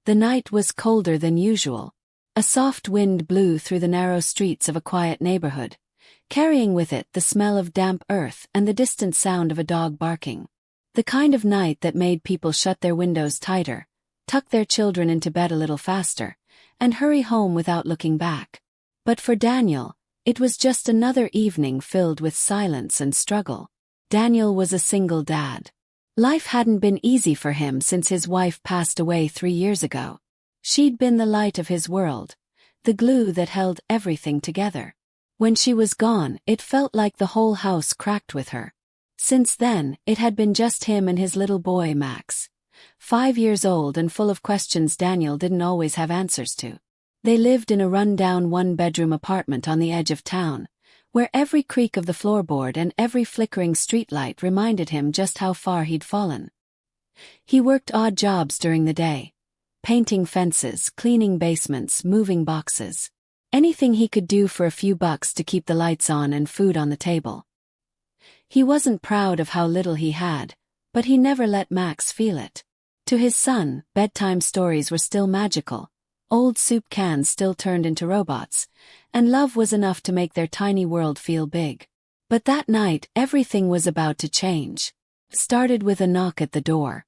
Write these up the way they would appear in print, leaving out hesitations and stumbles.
The night was colder than usual. A soft wind blew through the narrow streets of a quiet neighborhood, carrying with it the smell of damp earth and the distant sound of a dog barking. The kind of night that made people shut their windows tighter, tuck their children into bed a little faster, and hurry home without looking back. But for Daniel, it was just another evening filled with silence and struggle. Daniel was a single dad. Life hadn't been easy for him since his wife passed away 3 years ago. She'd been the light of his world, the glue that held everything together. When she was gone, it felt like the whole house cracked with her. Since then, it had been just him and his little boy Max, 5 years old and full of questions Daniel didn't always have answers to. They lived in a run-down one-bedroom apartment on the edge of town, where every creak of the floorboard and every flickering streetlight reminded him just how far he'd fallen. He worked odd jobs during the day, painting fences, cleaning basements, moving boxes. Anything he could do for a few bucks to keep the lights on and food on the table. He wasn't proud of how little he had, but he never let Max feel it. To his son, bedtime stories were still magical, old soup cans still turned into robots, and love was enough to make their tiny world feel big. But that night, everything was about to change. Started with a knock at the door.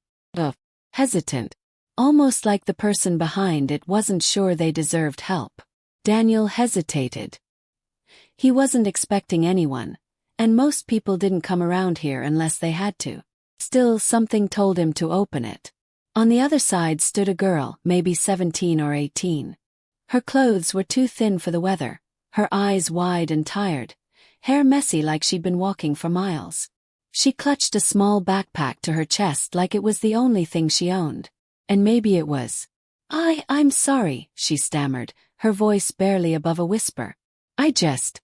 Hesitant. Almost like the person behind it wasn't sure they deserved help. Daniel hesitated. He wasn't expecting anyone, and most people didn't come around here unless they had to. Still, something told him to open it. On the other side stood a girl, maybe 17 or 18. Her clothes were too thin for the weather, her eyes wide and tired, hair messy like she'd been walking for miles. She clutched a small backpack to her chest like it was the only thing she owned. And maybe it was. I'm sorry, she stammered, her voice barely above a whisper. I just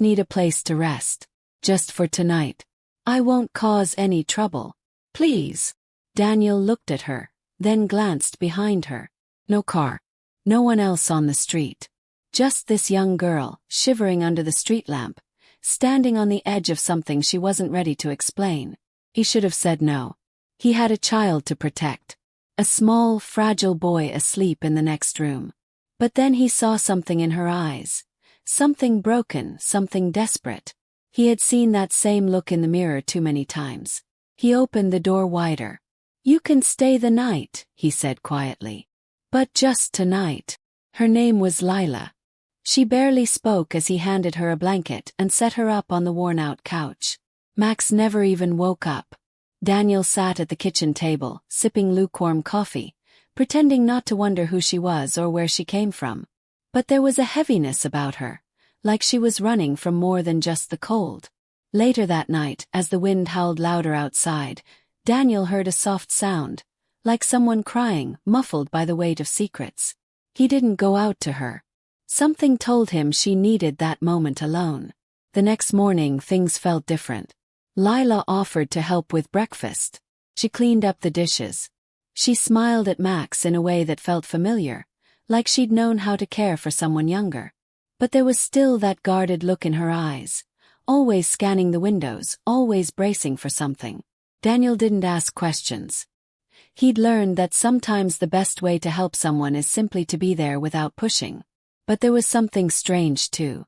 need a place to rest. Just for tonight. I won't cause any trouble. Please. Daniel looked at her, then glanced behind her. No car. No one else on the street. Just this young girl, shivering under the street lamp, standing on the edge of something she wasn't ready to explain. He should have said no. He had a child to protect. A small, fragile boy asleep in the next room. But then he saw something in her eyes. Something broken, something desperate. He had seen that same look in the mirror too many times. He opened the door wider. You can stay the night, he said quietly. But just tonight. Her name was Lila. She barely spoke as he handed her a blanket and set her up on the worn-out couch. Max never even woke up. Daniel sat at the kitchen table, sipping lukewarm coffee, pretending not to wonder who she was or where she came from. But there was a heaviness about her, like she was running from more than just the cold. Later that night, as the wind howled louder outside, Daniel heard a soft sound, like someone crying, muffled by the weight of secrets. He didn't go out to her. Something told him she needed that moment alone. The next morning things felt different. Lila offered to help with breakfast. She cleaned up the dishes. She smiled at Max in a way that felt familiar, like she'd known how to care for someone younger. But there was still that guarded look in her eyes, always scanning the windows, always bracing for something. Daniel didn't ask questions. He'd learned that sometimes the best way to help someone is simply to be there without pushing. But there was something strange too.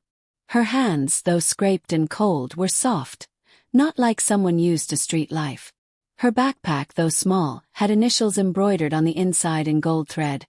Her hands, though scraped and cold, were soft. Not like someone used to street life. Her backpack, though small, had initials embroidered on the inside in gold thread.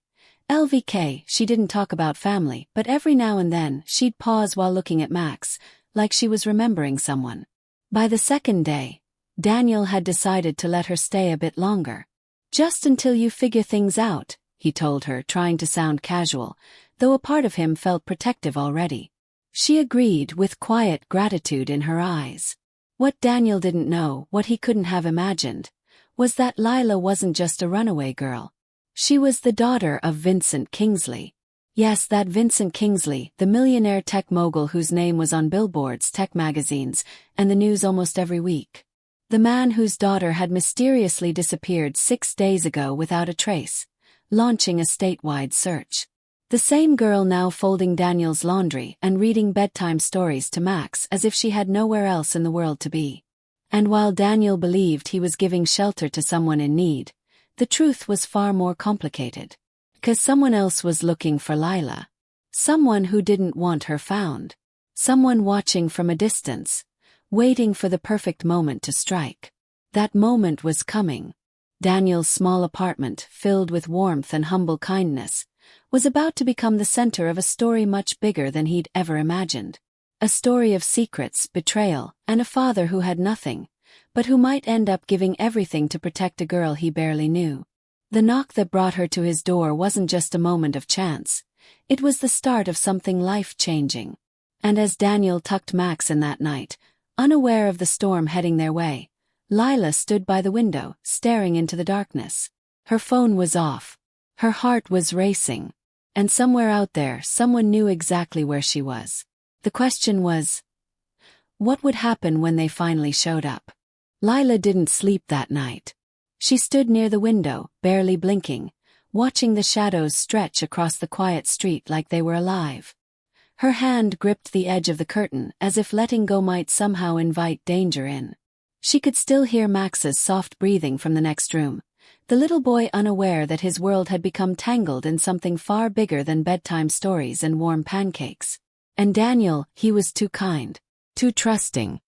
LVK. She didn't talk about family, but every now and then she'd pause while looking at Max, like she was remembering someone. By the second day, Daniel had decided to let her stay a bit longer. Just until you figure things out, he told her, trying to sound casual, though a part of him felt protective already. She agreed with quiet gratitude in her eyes. What Daniel didn't know, what he couldn't have imagined, was that Lila wasn't just a runaway girl. She was the daughter of Vincent Kingsley. Yes, that Vincent Kingsley, the millionaire tech mogul whose name was on billboards, tech magazines, and the news almost every week. The man whose daughter had mysteriously disappeared 6 days ago without a trace, launching a statewide search. The same girl now folding Daniel's laundry and reading bedtime stories to Max as if she had nowhere else in the world to be. And while Daniel believed he was giving shelter to someone in need, the truth was far more complicated. Because someone else was looking for Lila. Someone who didn't want her found. Someone watching from a distance, waiting for the perfect moment to strike. That moment was coming. Daniel's small apartment, filled with warmth and humble kindness, was about to become the center of a story much bigger than he'd ever imagined. A story of secrets, betrayal, and a father who had nothing, but who might end up giving everything to protect a girl he barely knew. The knock that brought her to his door wasn't just a moment of chance. It was the start of something life-changing. And as Daniel tucked Max in that night, unaware of the storm heading their way, Lila stood by the window, staring into the darkness. Her phone was off. Her heart was racing. And somewhere out there, someone knew exactly where she was. The question was, what would happen when they finally showed up? Lila didn't sleep that night. She stood near the window, barely blinking, watching the shadows stretch across the quiet street like they were alive. Her hand gripped the edge of the curtain as if letting go might somehow invite danger in. She could still hear Max's soft breathing from the next room, the little boy unaware that his world had become tangled in something far bigger than bedtime stories and warm pancakes. And Daniel, he was too kind, too trusting.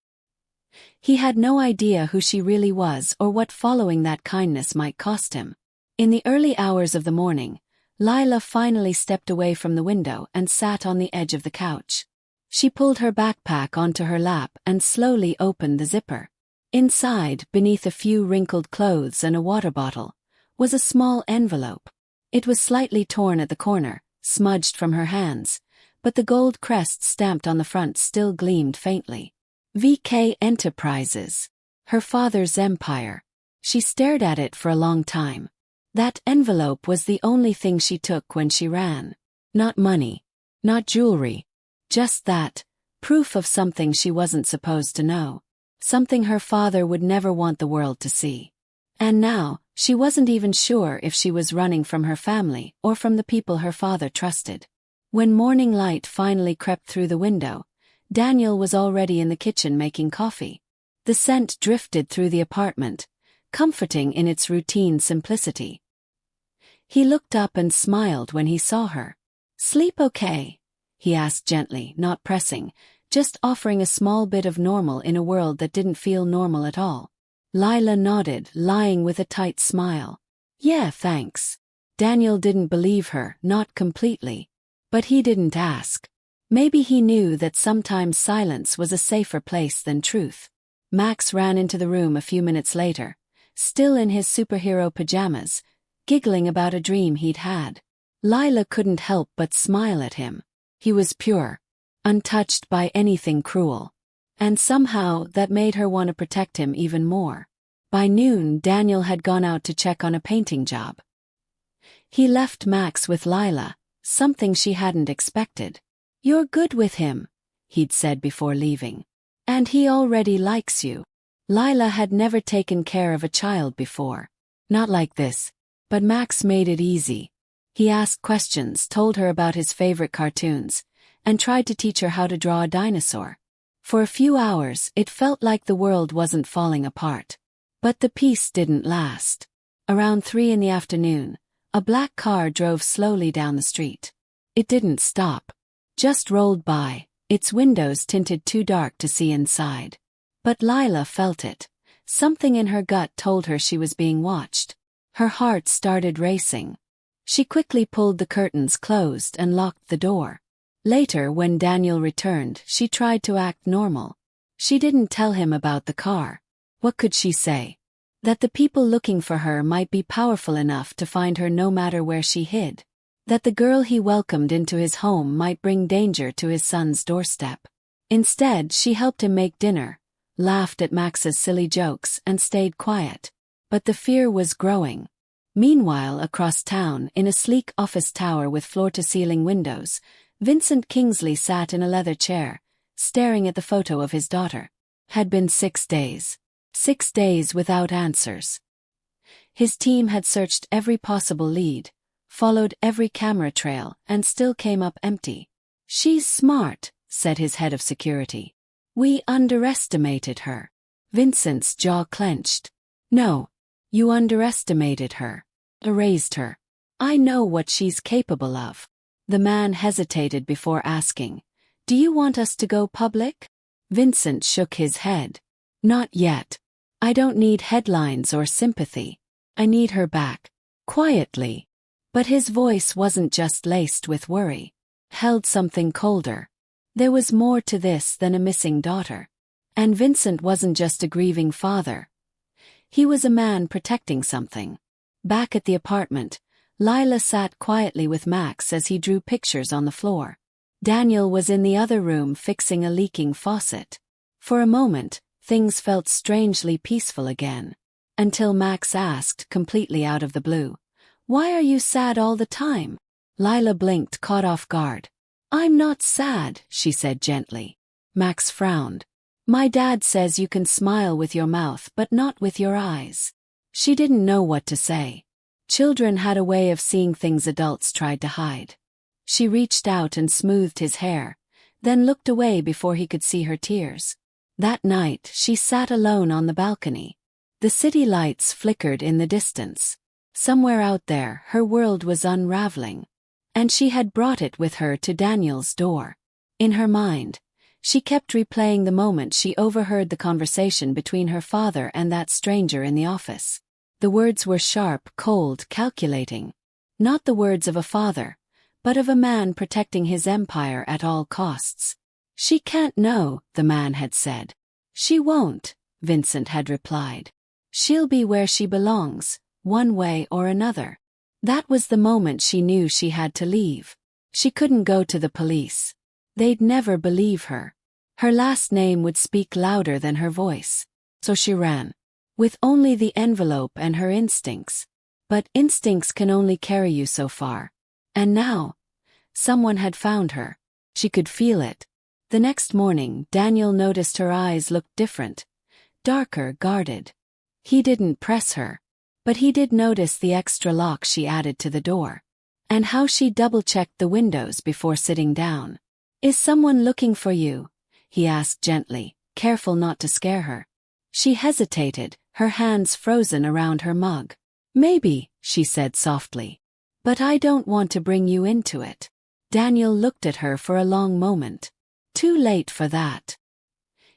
He had no idea who she really was or what following that kindness might cost him. In the early hours of the morning, Lila finally stepped away from the window and sat on the edge of the couch. She pulled her backpack onto her lap and slowly opened the zipper. Inside, beneath a few wrinkled clothes and a water bottle, was a small envelope. It was slightly torn at the corner, smudged from her hands, but the gold crest stamped on the front still gleamed faintly. VK Enterprises. Her father's empire. She stared at it for a long time. That envelope was the only thing she took when she ran. Not money. Not jewelry. Just that, proof of something she wasn't supposed to know. Something her father would never want the world to see. And now, she wasn't even sure if she was running from her family or from the people her father trusted. When morning light finally crept through the window, Daniel was already in the kitchen making coffee. The scent drifted through the apartment, comforting in its routine simplicity. He looked up and smiled when he saw her. "Sleep okay?" he asked gently, not pressing, just offering a small bit of normal in a world that didn't feel normal at all. Lila nodded, lying with a tight smile. "Yeah, thanks." Daniel didn't believe her, not completely. But he didn't ask. Maybe he knew that sometimes silence was a safer place than truth. Max ran into the room a few minutes later, still in his superhero pajamas, giggling about a dream he'd had. Lila couldn't help but smile at him. He was pure, untouched by anything cruel. And somehow that made her want to protect him even more. By noon, Daniel had gone out to check on a painting job. He left Max with Lila, something she hadn't expected. "You're good with him," he'd said before leaving. "And he already likes you." Lila had never taken care of a child before. Not like this. But Max made it easy. He asked questions, told her about his favorite cartoons, and tried to teach her how to draw a dinosaur. For a few hours, it felt like the world wasn't falling apart. But the peace didn't last. Around 3 in the afternoon, a black car drove slowly down the street. It didn't stop. Just rolled by, its windows tinted too dark to see inside. But Lila felt it. Something in her gut told her she was being watched. Her heart started racing. She quickly pulled the curtains closed and locked the door. Later, when Daniel returned, she tried to act normal. She didn't tell him about the car. What could she say? That the people looking for her might be powerful enough to find her no matter where she hid. That the girl he welcomed into his home might bring danger to his son's doorstep. Instead, she helped him make dinner, laughed at Max's silly jokes, and stayed quiet. But the fear was growing. Meanwhile, across town, in a sleek office tower with floor-to-ceiling windows, Vincent Kingsley sat in a leather chair, staring at the photo of his daughter. Had been 6 days. 6 days without answers. His team had searched every possible lead, followed every camera trail, and still came up empty. "She's smart," said his head of security. "We underestimated her." Vincent's jaw clenched. "No. You underestimated her. Erased her." I know what she's capable of. The man hesitated before asking, "Do you want us to go public?" Vincent shook his head. "Not yet. I don't need headlines or sympathy. I need her back." Quietly. But his voice wasn't just laced with worry. Held something colder. There was more to this than a missing daughter. And Vincent wasn't just a grieving father. He was a man protecting something. Back at the apartment, Lila sat quietly with Max as he drew pictures on the floor. Daniel was in the other room fixing a leaking faucet. For a moment, things felt strangely peaceful again. Until Max asked, completely out of the blue, "Why are you sad all the time?" Lila blinked, caught off guard. "I'm not sad," she said gently. Max frowned. "My dad says you can smile with your mouth but not with your eyes." She didn't know what to say. Children had a way of seeing things adults tried to hide. She reached out and smoothed his hair, then looked away before he could see her tears. That night, she sat alone on the balcony. The city lights flickered in the distance. Somewhere out there, her world was unraveling. And she had brought it with her to Daniel's door. In her mind, she kept replaying the moment she overheard the conversation between her father and that stranger in the office. The words were sharp, cold, calculating. Not the words of a father, but of a man protecting his empire at all costs. "She can't know," the man had said. "She won't," Vincent had replied. "She'll be where she belongs, one way or another." That was the moment she knew she had to leave. She couldn't go to the police. They'd never believe her. Her last name would speak louder than her voice. So she ran. With only the envelope and her instincts. But instincts can only carry you so far. And now, someone had found her. She could feel it. The next morning, Daniel noticed her eyes looked different. Darker, guarded. He didn't press her. But he did notice the extra lock she added to the door. And how she double-checked the windows before sitting down. "Is someone looking for you?" he asked gently, careful not to scare her. She hesitated, her hands frozen around her mug. "Maybe," she said softly. "But I don't want to bring you into it." Daniel looked at her for a long moment. Too late for that.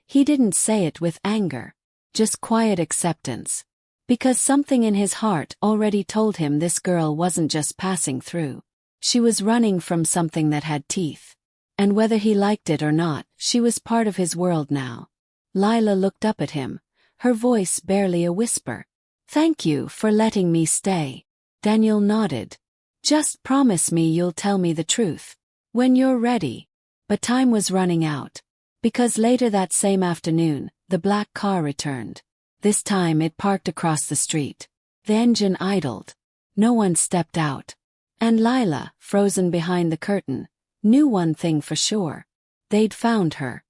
He didn't say it with anger. Just quiet acceptance. Because something in his heart already told him this girl wasn't just passing through. She was running from something that had teeth. And whether he liked it or not, she was part of his world now. Lila looked up at him, her voice barely a whisper. "Thank you for letting me stay." Daniel nodded. "Just promise me you'll tell me the truth. When you're ready." But time was running out. Because later that same afternoon, the black car returned. This time it parked across the street. The engine idled. No one stepped out. And Lila, frozen behind the curtain, knew one thing for sure. They'd found her.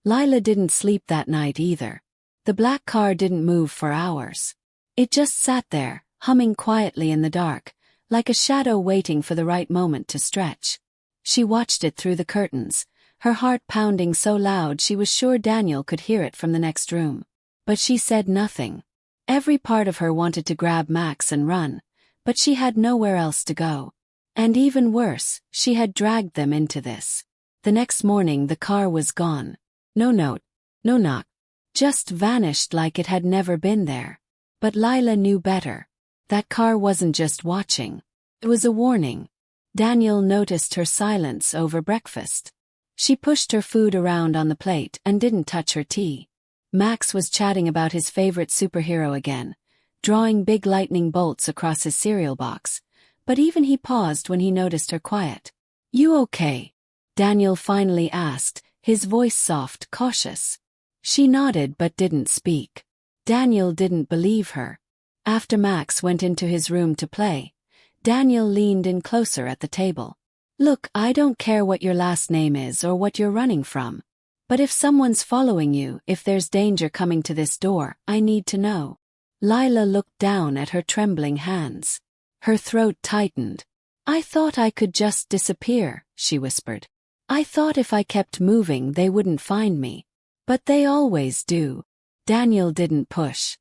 Lila didn't sleep that night either. The black car didn't move for hours. It just sat there, humming quietly in the dark, like a shadow waiting for the right moment to stretch. She watched it through the curtains, her heart pounding so loud she was sure Daniel could hear it from the next room. But she said nothing. Every part of her wanted to grab Max and run, but she had nowhere else to go. And even worse, she had dragged them into this. The next morning the car was gone. No note, no knock. Just vanished like it had never been there. But Lila knew better. That car wasn't just watching. It was a warning. Daniel noticed her silence over breakfast. She pushed her food around on the plate and didn't touch her tea. Max was chatting about his favorite superhero again, drawing big lightning bolts across his cereal box, but even he paused when he noticed her quiet. "You okay?" Daniel finally asked, his voice soft, cautious. She nodded but didn't speak. Daniel didn't believe her. After Max went into his room to play, Daniel leaned in closer at the table. "Look, I don't care what your last name is or what you're running from. But if someone's following you, if there's danger coming to this door, I need to know." Lila looked down at her trembling hands. Her throat tightened. "I thought I could just disappear," she whispered. "I thought if I kept moving they wouldn't find me. But they always do." Daniel didn't push.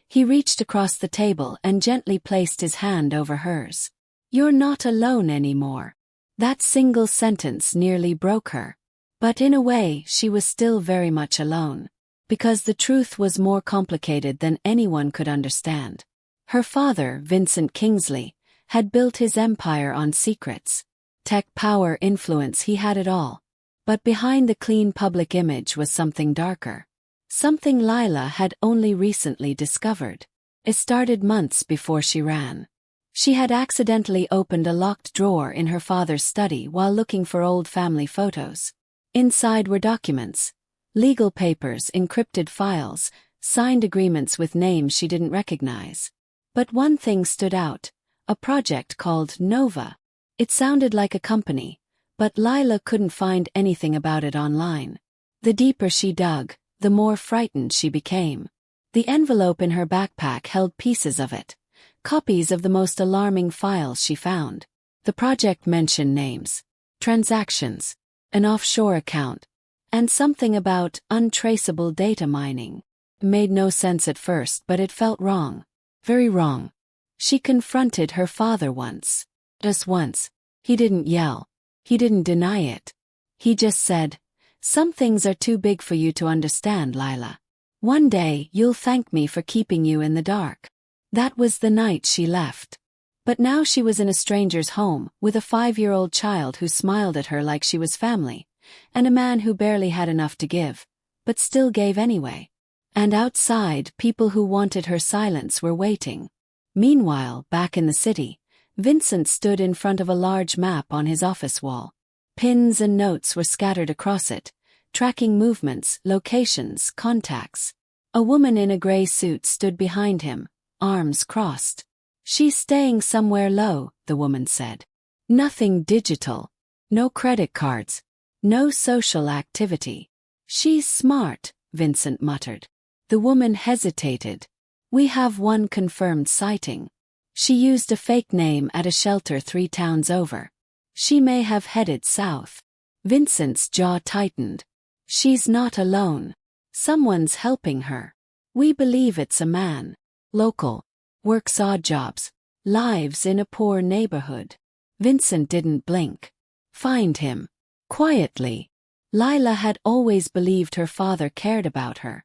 He reached across the table and gently placed his hand over hers. "You're not alone anymore." That single sentence nearly broke her. But in a way, she was still very much alone. Because the truth was more complicated than anyone could understand. Her father, Vincent Kingsley, had built his empire on secrets. Tech, power, influence, he had it all. But behind the clean public image was something darker. Something Lila had only recently discovered. It started months before she ran. She had accidentally opened a locked drawer in her father's study while looking for old family photos. Inside were documents, legal papers, encrypted files, signed agreements with names she didn't recognize. But one thing stood out, a project called Nova. It sounded like a company, but Lila couldn't find anything about it online. The deeper she dug, the more frightened she became. The envelope in her backpack held pieces of it, copies of the most alarming files she found. The project mentioned names, transactions, an offshore account, and something about untraceable data mining. It made no sense at first, but it felt wrong. Very wrong. She confronted her father once. Just once. He didn't yell. He didn't deny it. He just said, "Some things are too big for you to understand, Lila. One day you'll thank me for keeping you in the dark." That was the night she left. But now she was in a stranger's home, with a 5-year-old child who smiled at her like she was family, and a man who barely had enough to give, but still gave anyway. And outside, people who wanted her silence were waiting. Meanwhile, back in the city, Vincent stood in front of a large map on his office wall. Pins and notes were scattered across it, tracking movements, locations, contacts. A woman in a gray suit stood behind him, arms crossed. "She's staying somewhere low," the woman said. "Nothing digital. No credit cards. No social activity." "She's smart," Vincent muttered. The woman hesitated. "We have one confirmed sighting. She used a fake name at a shelter 3 towns over. She may have headed south." Vincent's jaw tightened. "She's not alone. Someone's helping her. We believe it's a man. Local. Works odd jobs. Lives in a poor neighborhood." Vincent didn't blink. "Find him. Quietly." Lila had always believed her father cared about her.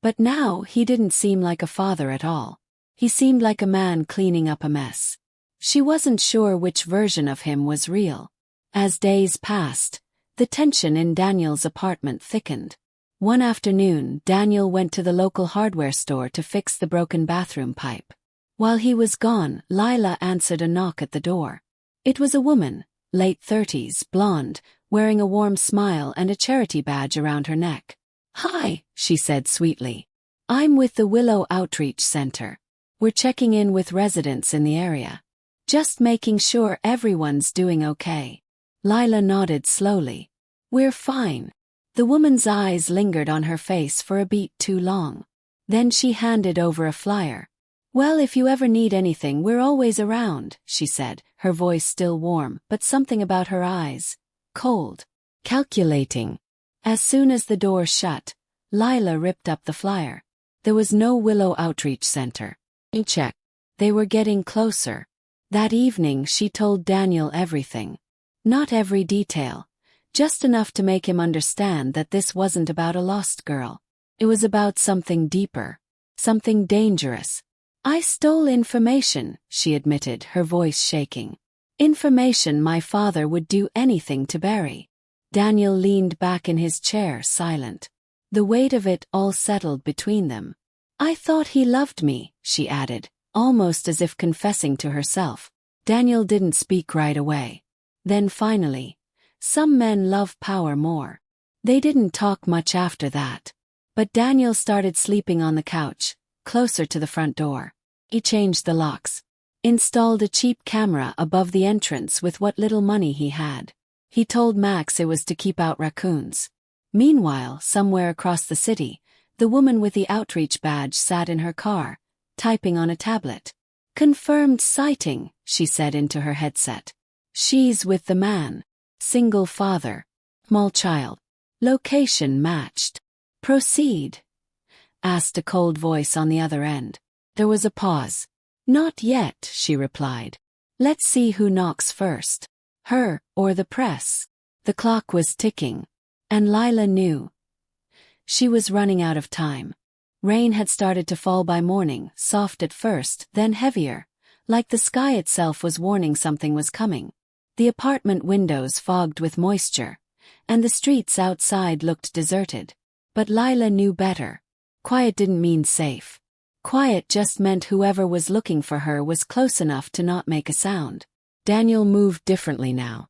But now he didn't seem like a father at all. He seemed like a man cleaning up a mess. She wasn't sure which version of him was real. As days passed, the tension in Daniel's apartment thickened. One afternoon, Daniel went to the local hardware store to fix the broken bathroom pipe. While he was gone, Lila answered a knock at the door. It was a woman, late 30s, blonde, wearing a warm smile and a charity badge around her neck. "Hi," she said sweetly. "I'm with the Willow Outreach Center. We're checking in with residents in the area. Just making sure everyone's doing okay." Lila nodded slowly. "We're fine." The woman's eyes lingered on her face for a beat too long. Then she handed over a flyer. "Well, if you ever need anything, we're always around," she said, her voice still warm, but something about her eyes. Cold. Calculating. As soon as the door shut, Lila ripped up the flyer. There was no Willow Outreach Center. Check. They were getting closer. That evening she told Daniel everything. Not every detail. Just enough to make him understand that this wasn't about a lost girl. It was about something deeper. Something dangerous. "I stole information," she admitted, her voice shaking. "Information my father would do anything to bury." Daniel leaned back in his chair, silent. The weight of it all settled between them. "I thought he loved me," she added, almost as if confessing to herself. Daniel didn't speak right away. Then finally, "Some men love power more." They didn't talk much after that. But Daniel started sleeping on the couch, closer to the front door. He changed the locks. Installed a cheap camera above the entrance with what little money he had. He told Max it was to keep out raccoons. Meanwhile, somewhere across the city, the woman with the outreach badge sat in her car, typing on a tablet. "Confirmed sighting," she said into her headset. "She's with the man. Single father. Small child. Location matched." "Proceed?" asked a cold voice on the other end. There was a pause. "Not yet," she replied. Let's see who knocks first. Her, or the press. The clock was ticking. And Lila knew. She was running out of time. Rain had started to fall by morning, soft at first, then heavier, like the sky itself was warning something was coming. The apartment windows fogged with moisture, and the streets outside looked deserted. But Lila knew better. Quiet didn't mean safe. Quiet just meant whoever was looking for her was close enough to not make a sound. Daniel moved differently now.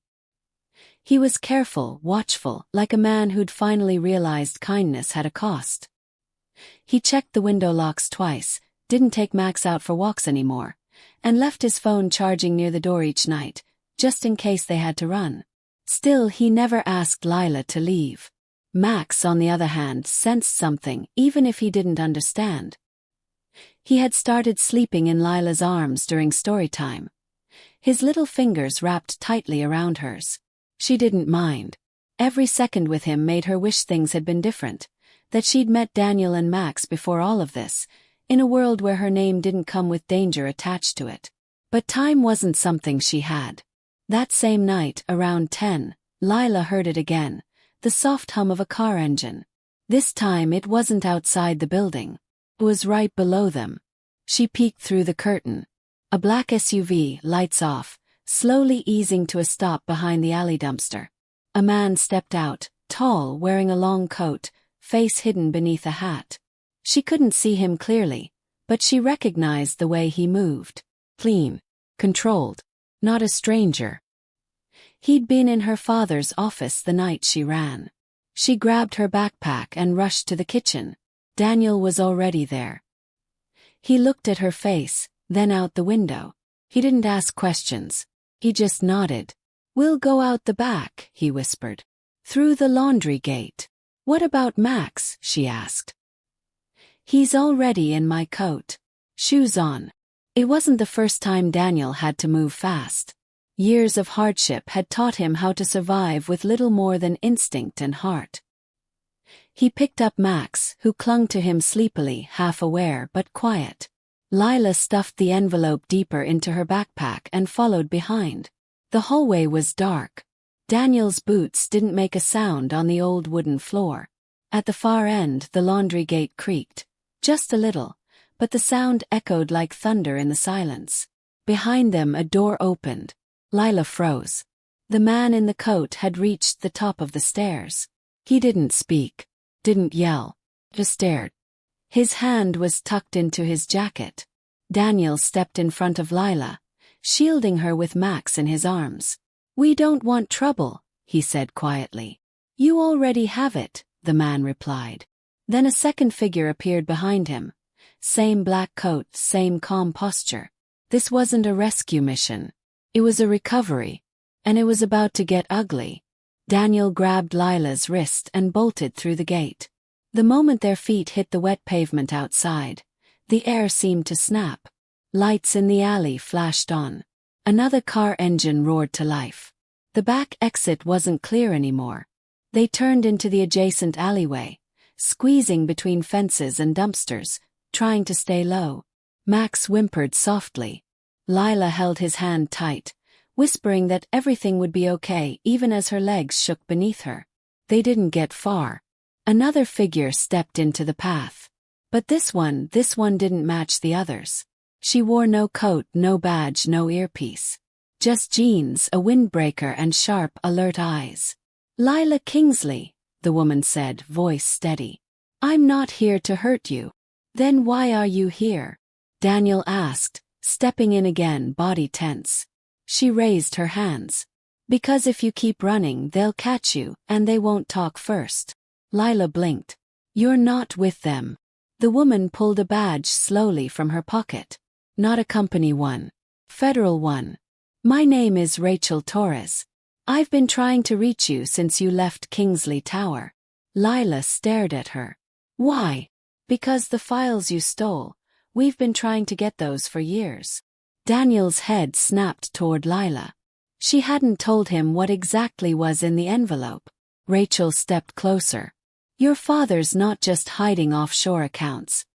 He was careful, watchful, like a man who'd finally realized kindness had a cost. He checked the window locks twice, didn't take Max out for walks anymore, and left his phone charging near the door each night, just in case they had to run. Still, he never asked Lila to leave. Max, on the other hand, sensed something, even if he didn't understand. He had started sleeping in Lila's arms during story time. His little fingers wrapped tightly around hers. She didn't mind. Every second with him made her wish things had been different, that she'd met Daniel and Max before all of this, in a world where her name didn't come with danger attached to it. But time wasn't something she had. That same night, around 10, Lila heard it again, the soft hum of a car engine. This time it wasn't outside the building. It was right below them. She peeked through the curtain. A black SUV, lights off, slowly easing to a stop behind the alley dumpster. A man stepped out, tall, wearing a long coat, face hidden beneath a hat. She couldn't see him clearly, but she recognized the way he moved. Clean. Controlled. Not a stranger. He'd been in her father's office the night she ran. She grabbed her backpack and rushed to the kitchen. Daniel was already there. He looked at her face, then out the window. He didn't ask questions. He just nodded. "We'll go out the back," he whispered. "Through the laundry gate." "What about Max?" she asked. "He's already in my coat. Shoes on." It wasn't the first time Daniel had to move fast. Years of hardship had taught him how to survive with little more than instinct and heart. He picked up Max, who clung to him sleepily, half aware but quiet. Lila stuffed the envelope deeper into her backpack and followed behind. The hallway was dark. Daniel's boots didn't make a sound on the old wooden floor. At the far end, the laundry gate creaked. Just a little, but the sound echoed like thunder in the silence. Behind them, a door opened. Lila froze. The man in the coat had reached the top of the stairs. He didn't speak, didn't yell, just stared. His hand was tucked into his jacket. Daniel stepped in front of Lila, shielding her with Max in his arms. "We don't want trouble," he said quietly. "You already have it," the man replied. Then a second figure appeared behind him. Same black coat, same calm posture. This wasn't a rescue mission. It was a recovery. And it was about to get ugly. Daniel grabbed Lila's wrist and bolted through the gate. The moment their feet hit the wet pavement outside, the air seemed to snap. Lights in the alley flashed on. Another car engine roared to life. The back exit wasn't clear anymore. They turned into the adjacent alleyway, squeezing between fences and dumpsters, trying to stay low. Max whimpered softly. Lila held his hand tight, whispering that everything would be okay even as her legs shook beneath her. They didn't get far. Another figure stepped into the path. But this one didn't match the others. She wore no coat, no badge, no earpiece. Just jeans, a windbreaker, and sharp, alert eyes. "Lila Kingsley," the woman said, voice steady. "I'm not here to hurt you." "Then why are you here?" Daniel asked, stepping in again, body tense. She raised her hands. "Because if you keep running, they'll catch you, and they won't talk first." Lila blinked. "You're not with them." The woman pulled a badge slowly from her pocket. "Not a company one. Federal one. My name is Rachel Torres. I've been trying to reach you since you left Kingsley Tower." Lila stared at her. "Why?" "Because the files you stole. We've been trying to get those for years." Daniel's head snapped toward Lila. She hadn't told him what exactly was in the envelope. Rachel stepped closer. "Your father's not just hiding offshore accounts.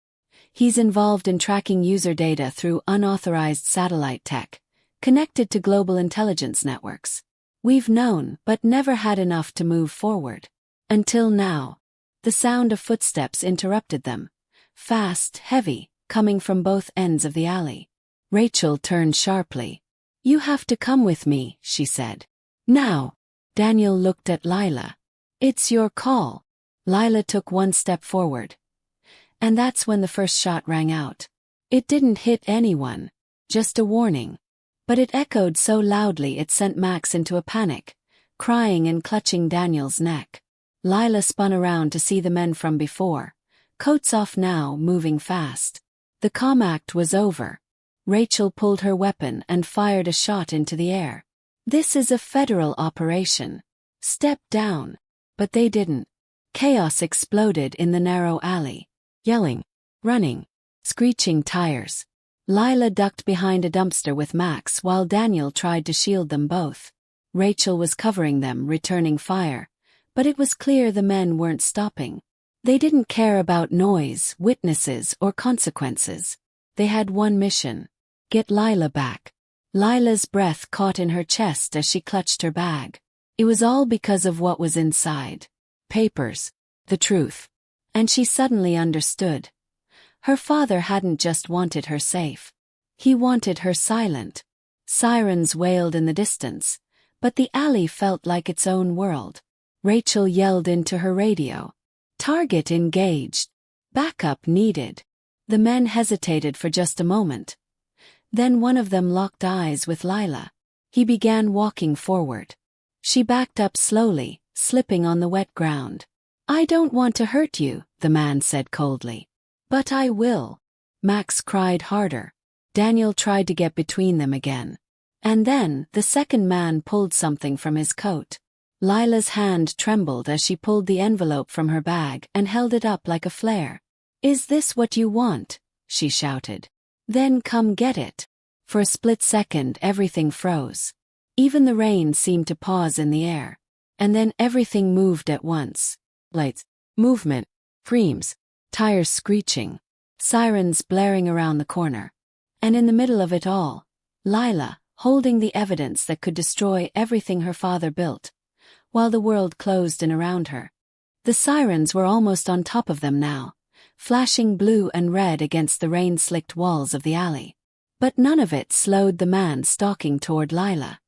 He's involved in tracking user data through unauthorized satellite tech, connected to global intelligence networks. We've known, but never had enough to move forward. Until now. The sound of footsteps interrupted them. Fast, heavy, coming from both ends of the alley. Rachel turned sharply. "You have to come with me," she said. "Now." Daniel looked at Lila. "It's your call." Lila took one step forward. And that's when the first shot rang out. It didn't hit anyone. Just a warning. But it echoed so loudly it sent Max into a panic, crying and clutching Daniel's neck. Lila spun around to see the men from before, coats off now, moving fast. The comm act was over. Rachel pulled her weapon and fired a shot into the air. "This is a federal operation. Step down." But they didn't. Chaos exploded in the narrow alley. Yelling, running, screeching tires. Lila ducked behind a dumpster with Max while Daniel tried to shield them both. Rachel was covering them, returning fire. But it was clear the men weren't stopping. They didn't care about noise, witnesses, or consequences. They had one mission. Get Lila back. Lila's breath caught in her chest as she clutched her bag. It was all because of what was inside. Papers. The truth. And she suddenly understood. Her father hadn't just wanted her safe. He wanted her silent. Sirens wailed in the distance, but the alley felt like its own world. Rachel yelled into her radio. "Target engaged. Backup needed." The men hesitated for just a moment. Then one of them locked eyes with Lila. He began walking forward. She backed up slowly, slipping on the wet ground. "I don't want to hurt you," the man said coldly. "But I will." Max cried harder. Daniel tried to get between them again. And then, the second man pulled something from his coat. Lila's hand trembled as she pulled the envelope from her bag and held it up like a flare. "Is this what you want?" she shouted. "Then come get it." For a split second everything froze. Even the rain seemed to pause in the air. And then everything moved at once. Lights, movement, screams, tires screeching, sirens blaring around the corner. And in the middle of it all, Lila, holding the evidence that could destroy everything her father built, while the world closed in around her. The sirens were almost on top of them now, flashing blue and red against the rain-slicked walls of the alley. But none of it slowed the man stalking toward Lila.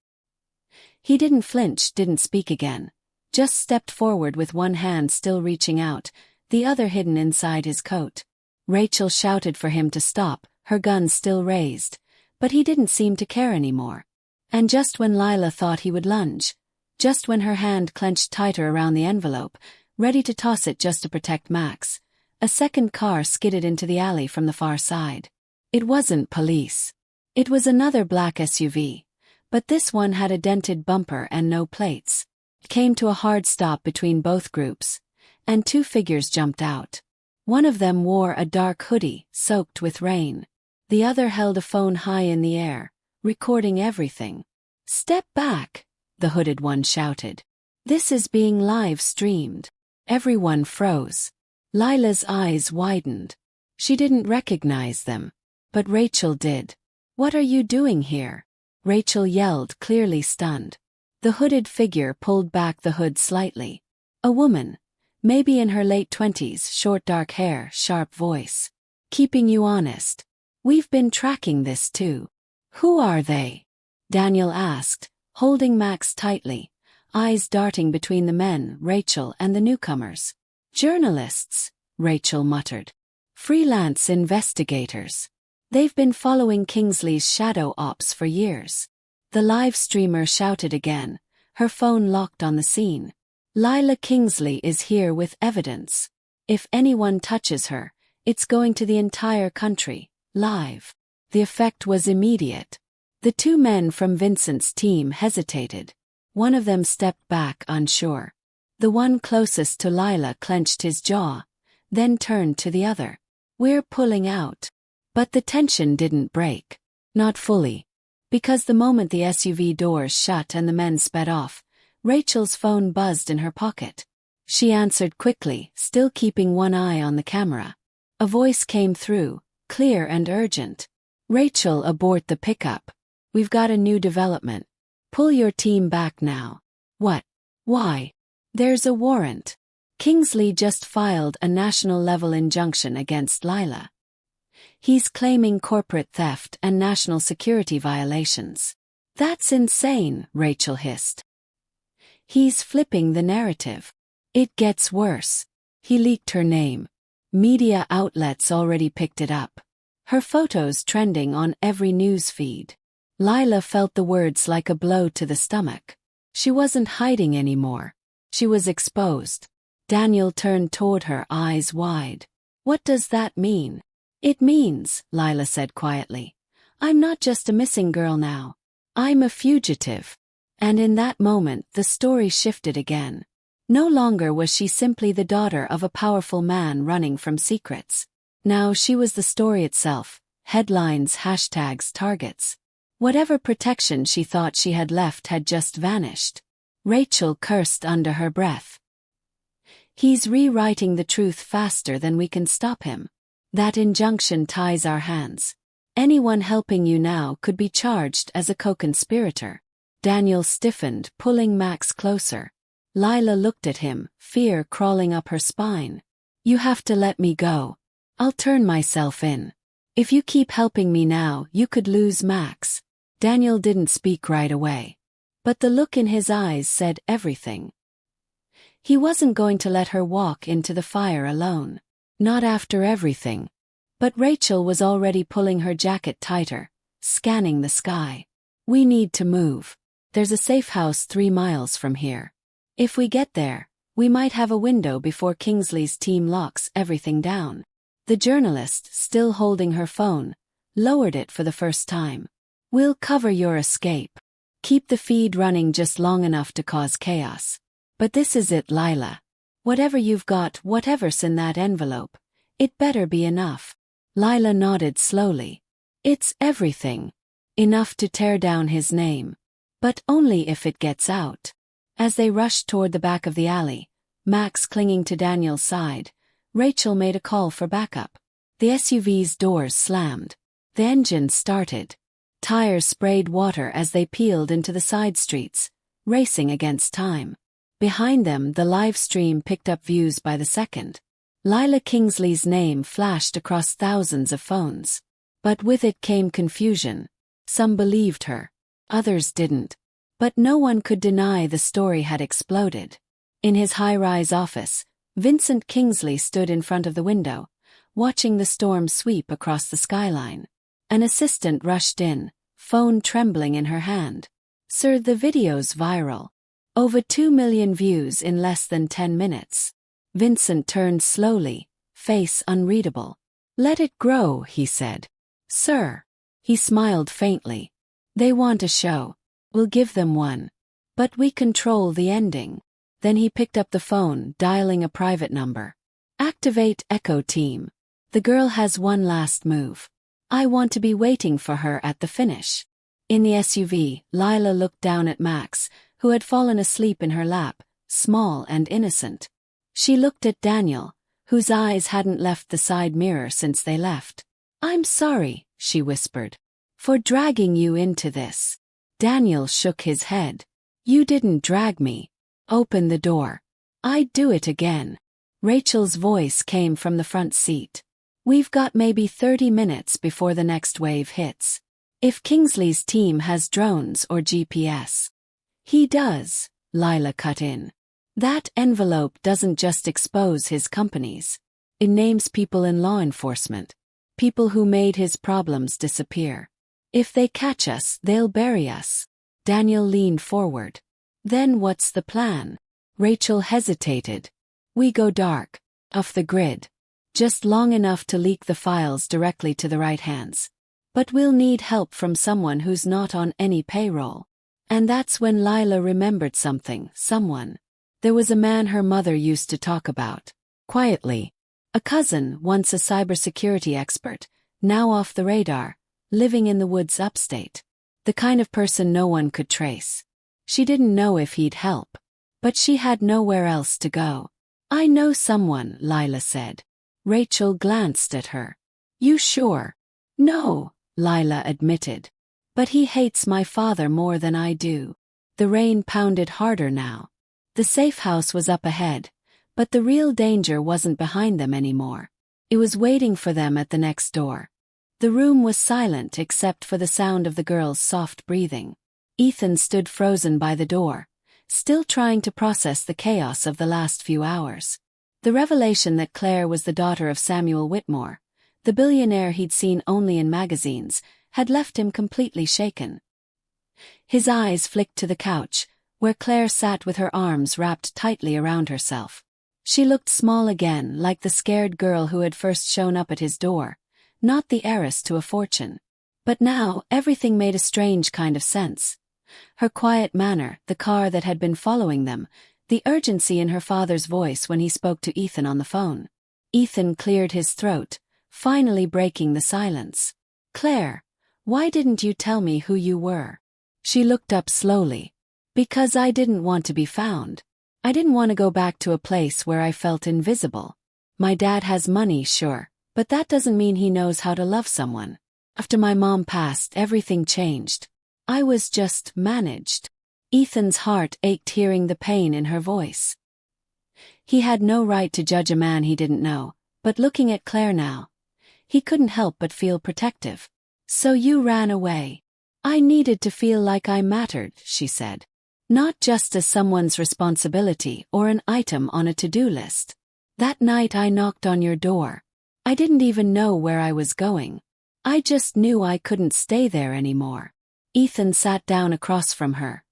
He didn't flinch, didn't speak again, just stepped forward with one hand still reaching out, the other hidden inside his coat. Rachel shouted for him to stop, her gun still raised, but he didn't seem to care anymore. And just when Lila thought he would lunge, just when her hand clenched tighter around the envelope, ready to toss it just to protect Max, a second car skidded into the alley from the far side. It wasn't police. It was another black SUV, but this one had a dented bumper and no plates. It came to a hard stop between both groups, and two figures jumped out. One of them wore a dark hoodie, soaked with rain. The other held a phone high in the air, recording everything. "Step back," the hooded one shouted. "This is being live-streamed." Everyone froze. Lila's eyes widened. She didn't recognize them, but Rachel did. "What are you doing here?" Rachel yelled, clearly stunned. The hooded figure pulled back the hood slightly. A woman, maybe in her late 20s, short dark hair, sharp voice. "Keeping you honest. We've been tracking this too." "Who are they?" Daniel asked, holding Max tightly, eyes darting between the men, Rachel, and the newcomers. "Journalists," Rachel muttered. "Freelance investigators. They've been following Kingsley's shadow ops for years." The live streamer shouted again, her phone locked on the scene. "Lila Kingsley is here with evidence. If anyone touches her, it's going to the entire country, live." The effect was immediate. The two men from Vincent's team hesitated. One of them stepped back, unsure. The one closest to Lila clenched his jaw, then turned to the other. "We're pulling out." But the tension didn't break. Not fully. Because the moment the SUV doors shut and the men sped off, Rachel's phone buzzed in her pocket. She answered quickly, still keeping one eye on the camera. A voice came through, clear and urgent. "Rachel, abort the pickup. We've got a new development. Pull your team back now. What? Why? There's a warrant. Kingsley just filed a national-level injunction against Lila. He's claiming corporate theft and national security violations. That's insane, Rachel hissed. He's flipping the narrative. It gets worse. He leaked her name. Media outlets already picked it up. Her photos trending on every news feed. Lila felt the words like a blow to the stomach. She wasn't hiding anymore. She was exposed. Daniel turned toward her, eyes wide. What does that mean? It means, Lila said quietly, I'm not just a missing girl now. I'm a fugitive. And in that moment the story shifted again. No longer was she simply the daughter of a powerful man running from secrets. Now she was the story itself. Headlines, hashtags, targets. Whatever protection she thought she had left had just vanished. Rachel cursed under her breath. He's rewriting the truth faster than we can stop him. That injunction ties our hands. Anyone helping you now could be charged as a co-conspirator. Daniel stiffened, pulling Max closer. Lila looked at him, fear crawling up her spine. You have to let me go. I'll turn myself in. If you keep helping me now, you could lose Max. Daniel didn't speak right away. But the look in his eyes said everything. He wasn't going to let her walk into the fire alone. Not after everything. But Rachel was already pulling her jacket tighter, scanning the sky. We need to move. There's a safe house 3 miles from here. If we get there, we might have a window before Kingsley's team locks everything down. The journalist, still holding her phone, lowered it for the first time. We'll cover your escape. Keep the feed running just long enough to cause chaos. But this is it, Lila. Whatever you've got, whatever's in that envelope, it better be enough. Lila nodded slowly. It's everything. Enough to tear down his name. But only if it gets out. As they rushed toward the back of the alley, Max clinging to Daniel's side, Rachel made a call for backup. The SUV's doors slammed. The engine started. Tires sprayed water as they peeled into the side streets, racing against time. Behind them, the live stream picked up views by the second. Lila Kingsley's name flashed across thousands of phones. But with it came confusion. Some believed her. Others didn't. But no one could deny the story had exploded. In his high-rise office, Vincent Kingsley stood in front of the window, watching the storm sweep across the skyline. An assistant rushed in, phone trembling in her hand. Sir, the video's viral. Over 2 million views in less than 10 minutes. Vincent turned slowly, face unreadable. Let it grow, he said. Sir. He smiled faintly. They want a show. We'll give them one. But we control the ending. Then he picked up the phone, dialing a private number. Activate Echo Team. The girl has one last move. I want to be waiting for her at the finish. In the SUV, Lila looked down at Max, who had fallen asleep in her lap, small and innocent. She looked at Daniel, whose eyes hadn't left the side mirror since they left. I'm sorry, she whispered, for dragging you into this. Daniel shook his head. You didn't drag me. Open the door. I'd do it again. Rachel's voice came from the front seat. We've got maybe 30 minutes before the next wave hits. If Kingsley's team has drones or GPS. He does, Lila cut in. That envelope doesn't just expose his companies. It names people in law enforcement. People who made his problems disappear. If they catch us, they'll bury us. Daniel leaned forward. Then what's the plan? Rachel hesitated. We go dark. Off the grid. Just long enough to leak the files directly to the right hands. But we'll need help from someone who's not on any payroll. And that's when Lila remembered something, someone. There was a man her mother used to talk about. Quietly. A cousin, once a cybersecurity expert, now off the radar, living in the woods upstate. The kind of person no one could trace. She didn't know if he'd help. But she had nowhere else to go. I know someone, Lila said. Rachel glanced at her. You sure? No, Lila admitted. But he hates my father more than I do. The rain pounded harder now. The safe house was up ahead, but the real danger wasn't behind them anymore. It was waiting for them at the next door. The room was silent except for the sound of the girl's soft breathing. Ethan stood frozen by the door, still trying to process the chaos of the last few hours. The revelation that Claire was the daughter of Samuel Whitmore, the billionaire he'd seen only in magazines, had left him completely shaken. His eyes flicked to the couch, where Claire sat with her arms wrapped tightly around herself. She looked small again, like the scared girl who had first shown up at his door, not the heiress to a fortune. But now, everything made a strange kind of sense. Her quiet manner, the car that had been following them, the urgency in her father's voice when he spoke to Ethan on the phone. Ethan cleared his throat, finally breaking the silence. "Claire, why didn't you tell me who you were?" She looked up slowly. "Because I didn't want to be found. I didn't want to go back to a place where I felt invisible. My dad has money, sure, but that doesn't mean he knows how to love someone. After my mom passed, everything changed. I was just managed." Ethan's heart ached hearing the pain in her voice. He had no right to judge a man he didn't know, but looking at Claire now, he couldn't help but feel protective. "So you ran away." "I needed to feel like I mattered," she said. "Not just as someone's responsibility or an item on a to-do list. That night I knocked on your door. I didn't even know where I was going. I just knew I couldn't stay there anymore." Ethan sat down across from her,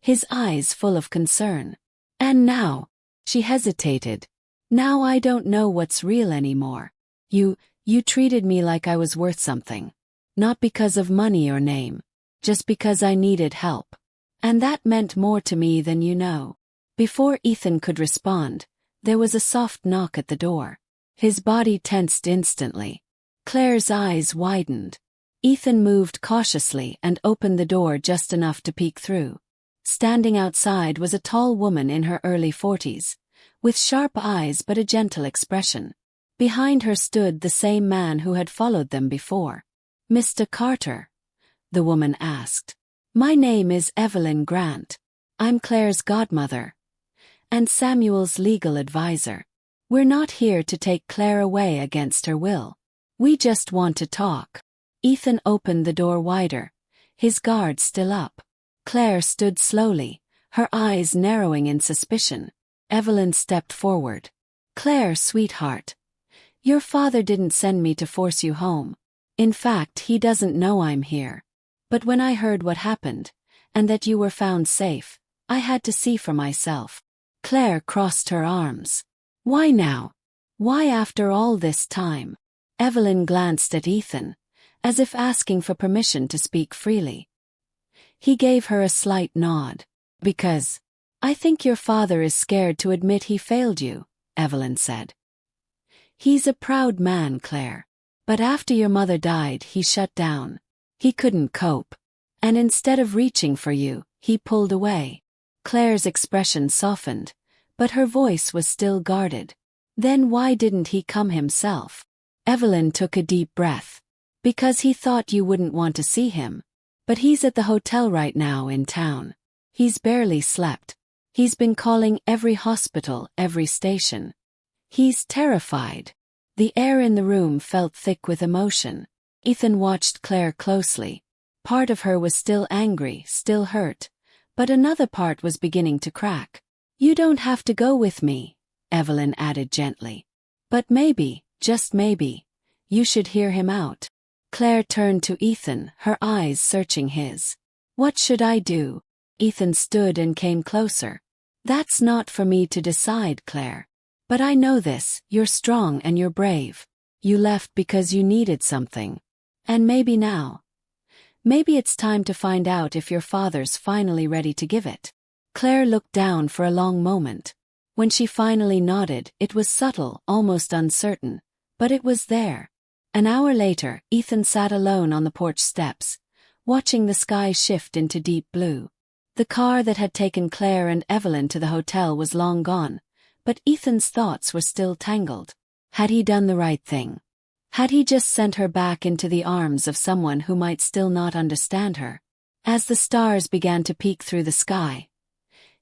his eyes full of concern. "And now," she hesitated, "now I don't know what's real anymore. You treated me like I was worth something. Not because of money or name, just because I needed help. And that meant more to me than you know." Before Ethan could respond, there was a soft knock at the door. His body tensed instantly. Claire's eyes widened. Ethan moved cautiously and opened the door just enough to peek through. Standing outside was a tall woman in her early 40s, with sharp eyes but a gentle expression. Behind her stood the same man who had followed them before. "Mr. Carter?" the woman asked. "My name is Evelyn Grant. I'm Claire's godmother and Samuel's legal advisor. We're not here to take Claire away against her will. We just want to talk." Ethan opened the door wider, his guard still up. Claire stood slowly, her eyes narrowing in suspicion. Evelyn stepped forward. "Claire, sweetheart, your father didn't send me to force you home. In fact, he doesn't know I'm here. But when I heard what happened, and that you were found safe, I had to see for myself." Claire crossed her arms. "Why now? Why after all this time?" Evelyn glanced at Ethan, as if asking for permission to speak freely. He gave her a slight nod. "Because I think your father is scared to admit he failed you," Evelyn said. "He's a proud man, Claire. But after your mother died, he shut down. He couldn't cope. And instead of reaching for you, he pulled away." Claire's expression softened, but her voice was still guarded. "Then why didn't he come himself?" Evelyn took a deep breath. "Because he thought you wouldn't want to see him. But he's at the hotel right now in town. He's barely slept. He's been calling every hospital, every station. He's terrified." The air in the room felt thick with emotion. Ethan watched Claire closely. Part of her was still angry, still hurt, but another part was beginning to crack. "You don't have to go with me," Evelyn added gently. "But maybe, just maybe, you should hear him out." Claire turned to Ethan, her eyes searching his. "What should I do?" Ethan stood and came closer. "That's not for me to decide, Claire. But I know this, you're strong and you're brave. You left because you needed something. And maybe now. Maybe it's time to find out if your father's finally ready to give it." Claire looked down for a long moment. When she finally nodded, it was subtle, almost uncertain, but it was there. An hour later, Ethan sat alone on the porch steps, watching the sky shift into deep blue. The car that had taken Claire and Evelyn to the hotel was long gone, but Ethan's thoughts were still tangled. Had he done the right thing? Had he just sent her back into the arms of someone who might still not understand her? As the stars began to peek through the sky,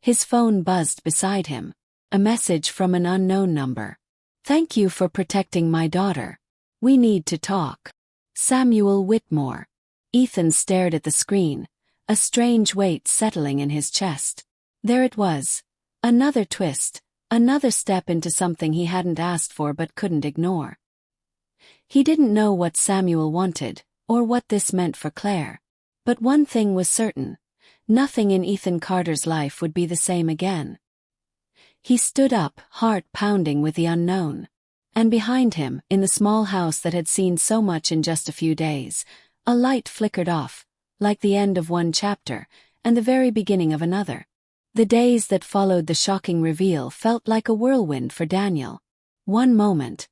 his phone buzzed beside him. A message from an unknown number. "Thank you for protecting my daughter. We need to talk. Samuel Whitmore." Ethan stared at the screen, a strange weight settling in his chest. There it was. Another twist, another step into something he hadn't asked for but couldn't ignore. He didn't know what Samuel wanted, or what this meant for Claire. But one thing was certain. Nothing in Ethan Carter's life would be the same again. He stood up, heart pounding with the unknown. And behind him, in the small house that had seen so much in just a few days, a light flickered off, like the end of one chapter, and the very beginning of another. The days that followed the shocking reveal felt like a whirlwind for Daniel. One moment,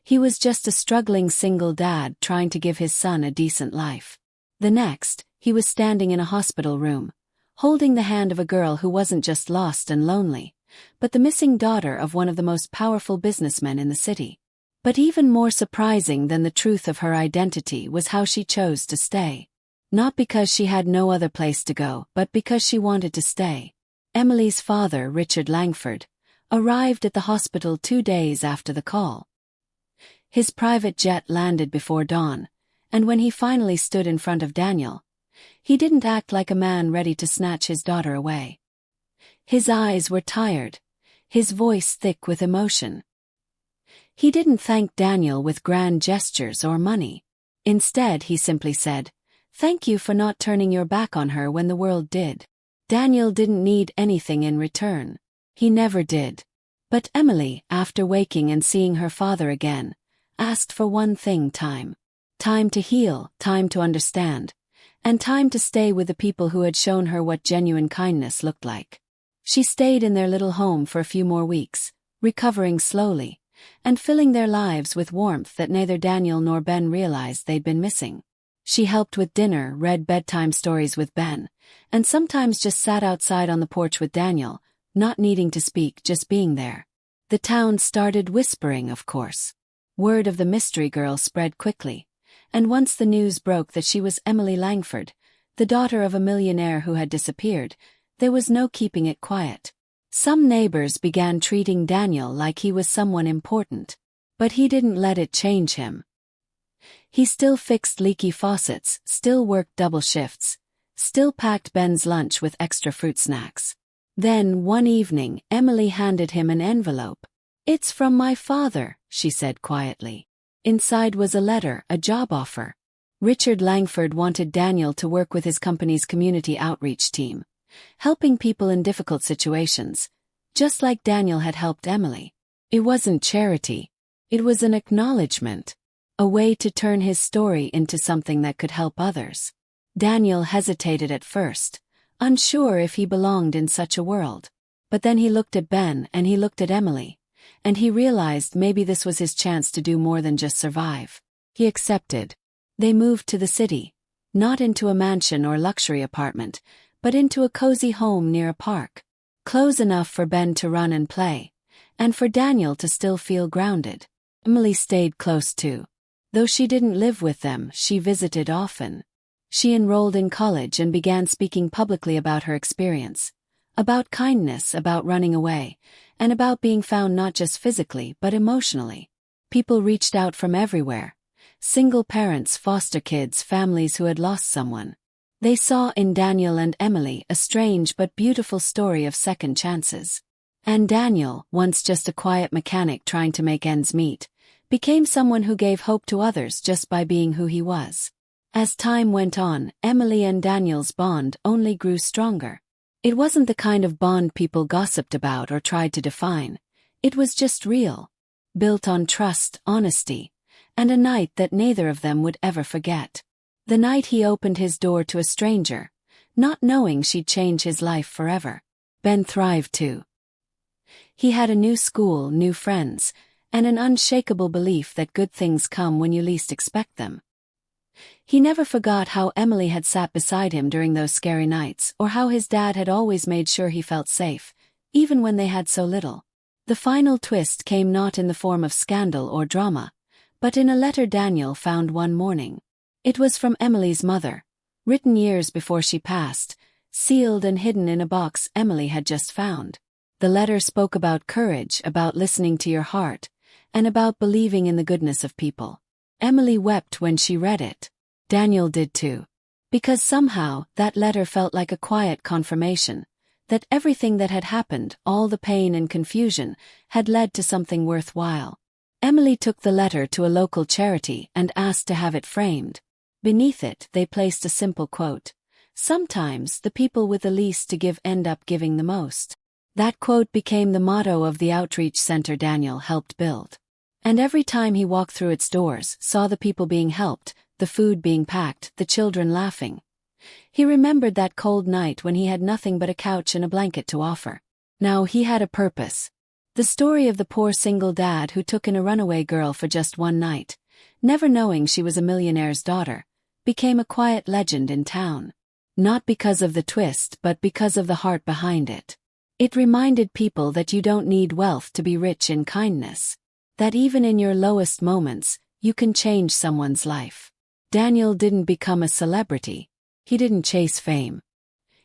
he was just a struggling single dad trying to give his son a decent life. The next, he was standing in a hospital room, holding the hand of a girl who wasn't just lost and lonely, but the missing daughter of one of the most powerful businessmen in the city. But even more surprising than the truth of her identity was how she chose to stay. Not because she had no other place to go, but because she wanted to stay. Emily's father, Richard Langford, arrived at the hospital 2 days after the call. His private jet landed before dawn, and when he finally stood in front of Daniel, he didn't act like a man ready to snatch his daughter away. His eyes were tired, his voice thick with emotion. He didn't thank Daniel with grand gestures or money. Instead, he simply said, "Thank you for not turning your back on her when the world did." Daniel didn't need anything in return. He never did. But Emily, after waking and seeing her father again, asked for one thing: time. Time to heal, time to understand, and time to stay with the people who had shown her what genuine kindness looked like. She stayed in their little home for a few more weeks, recovering slowly, and filling their lives with warmth that neither Daniel nor Ben realized they'd been missing. She helped with dinner, read bedtime stories with Ben, and sometimes just sat outside on the porch with Daniel, not needing to speak, just being there. The town started whispering, of course. Word of the mystery girl spread quickly, and once the news broke that she was Emily Langford, the daughter of a millionaire who had disappeared, there was no keeping it quiet. Some neighbors began treating Daniel like he was someone important, but he didn't let it change him. He still fixed leaky faucets, still worked double shifts, still packed Ben's lunch with extra fruit snacks. Then, one evening, Emily handed him an envelope. "It's from my father," she said quietly. Inside was a letter, a job offer. Richard Langford wanted Daniel to work with his company's community outreach team, helping people in difficult situations, just like Daniel had helped Emily. It wasn't charity. It was an acknowledgement, a way to turn his story into something that could help others. Daniel hesitated at first, unsure if he belonged in such a world. But then he looked at Ben and he looked at Emily, and he realized maybe this was his chance to do more than just survive. He accepted. They moved to the city, not into a mansion or luxury apartment, but into a cozy home near a park. Close enough for Ben to run and play, and for Daniel to still feel grounded. Emily stayed close too. Though she didn't live with them, she visited often. She enrolled in college and began speaking publicly about her experience. About kindness, about running away, and about being found not just physically but emotionally. People reached out from everywhere. Single parents, foster kids, families who had lost someone. They saw in Daniel and Emily a strange but beautiful story of second chances. And Daniel, once just a quiet mechanic trying to make ends meet, became someone who gave hope to others just by being who he was. As time went on, Emily and Daniel's bond only grew stronger. It wasn't the kind of bond people gossiped about or tried to define. It was just real, built on trust, honesty, and a night that neither of them would ever forget. The night he opened his door to a stranger, not knowing she'd change his life forever. Ben thrived too. He had a new school, new friends, and an unshakable belief that good things come when you least expect them. He never forgot how Emily had sat beside him during those scary nights, or how his dad had always made sure he felt safe, even when they had so little. The final twist came not in the form of scandal or drama, But in a letter Daniel found one morning. It was from Emily's mother, written years before she passed, sealed and hidden in a box Emily had just found. The letter spoke about courage, about listening to your heart, and about believing in the goodness of people. Emily wept when she read it. Daniel did too. Because somehow, that letter felt like a quiet confirmation that everything that had happened, all the pain and confusion, had led to something worthwhile. Emily took the letter to a local charity and asked to have it framed. Beneath it, they placed a simple quote. Sometimes, the people with the least to give end up giving the most. That quote became the motto of the outreach center Daniel helped build. And every time he walked through its doors, saw the people being helped, the food being packed, the children laughing, he remembered that cold night when he had nothing but a couch and a blanket to offer. Now he had a purpose. The story of the poor single dad who took in a runaway girl for just one night, never knowing she was a millionaire's daughter, became a quiet legend in town. Not because of the twist, but because of the heart behind it. It reminded people that you don't need wealth to be rich in kindness. That even in your lowest moments, you can change someone's life. Daniel didn't become a celebrity. He didn't chase fame.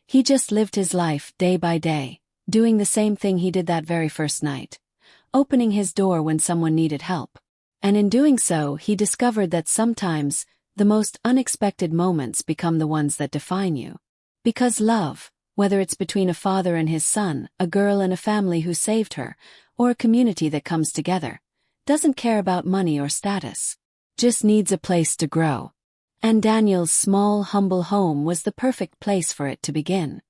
He just lived his life day by day, doing the same thing he did that very first night, opening his door when someone needed help. And in doing so, he discovered that sometimes, the most unexpected moments become the ones that define you. Because love, whether it's between a father and his son, a girl and a family who saved her, or a community that comes together, doesn't care about money or status. Just needs a place to grow. And Daniel's small, humble home was the perfect place for it to begin.